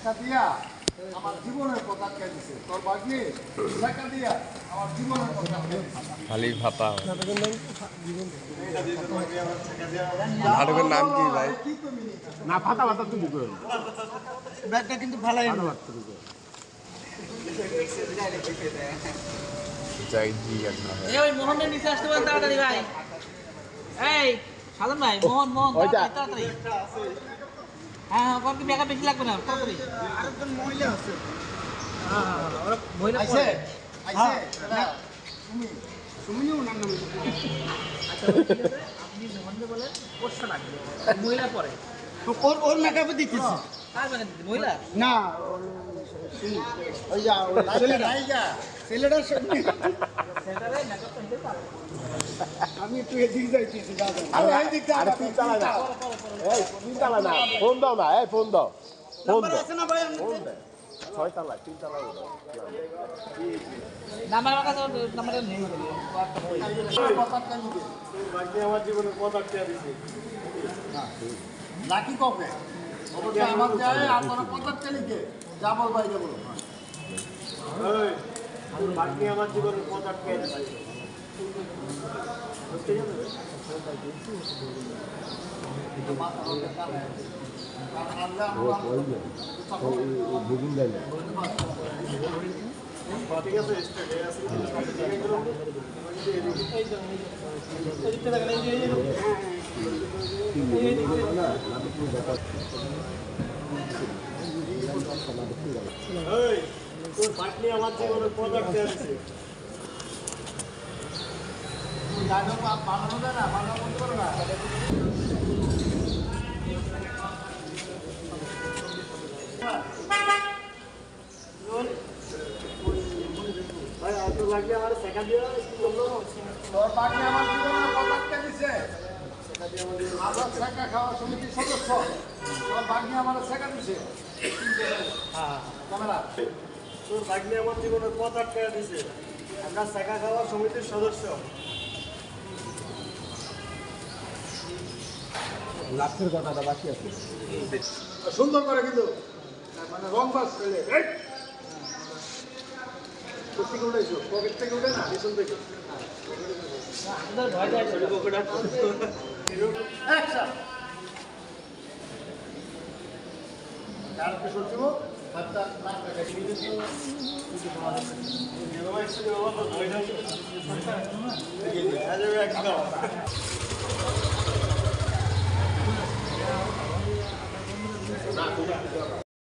টাকা দিয়া আমার জীবনের কথা কে দিছে তোর ভাগ্নি টাকা দিয়া আমার জীবনের কথা কে দিছে খালি ভাতা নাটকের নাম কি ভাই না ফাটা ফাটা তুমি করো ব্যাগটা কিন্তু ভালাই না যাই ঠিক আছে না এই ওই মোহনের নিচে আসতে বলেন তাড়াতাড়ি ভাই এই সাধন ভাই মোহন তাড়াতাড়ি হ্যাঁ ওর কি ব্যাগা বেশি লাগবে না তাড়াতাড়ি আরেকজন মহিলা আছে ওরা মহিলা আইছে আইছে তুমি তুমিও নাম নাম আচ্ছা আপনি মোহনকে বলেন পোস্টটা লাগবে মহিলা পরে ওর মেকআপে দিতেছি কার মানে মহিলা না ওই যা ছেলে নাই যা ছেলেটার সঙ্গে সেটারে মেকআপ করতে পারো আমি একটু এদিকে যাইতেছি দাদা আরে এই দিকটা আরে তিন চালা না এই তিন চালা না ফোন দাও না এই ফোন দাও ফোন দাও আছে না ভাই ফোন দাও ছয় তালা তিন তালা নাম্বার আমার কাছে নাম্বারটা নেই আমার জীবনে পদার্থ দিছে লাকি কবে অবশ্যই আমার যায় আর তোর পদার্থ লিখে যা বল ভাই যা বলো বাকি আমার জীবনে পদার্থ দিছে তোর বাকি আমার জীবনে পদার্থ দিছে বানানো যায় না বানানো বন্ধ করো না ভাই এত লাগলে আমার সেকেন্ড ইয়ার কি বললো তোর বাকি আমার জীবনে পদার্থ দিছে আমরা শেখা খাওয়া সমিতির সদস্য তোর বাকি আমার শেখা দিছে ক্যামেরা তোর ভাগ্নে আমার জীবনের পদার্থ দিছে আমরা শেখা খাওয়া সমিতির সদস্য লাখের কথাটা বাকি আছে সুন্দর করে কিন্তু মানে রং বাস ফেলে কোথেকে উঠেছো পকেট থেকে উঠে না পিছন থেকে ভয় যায় অ্যাকশন আর পিছন দিব বাচ্চা না দেখা একদম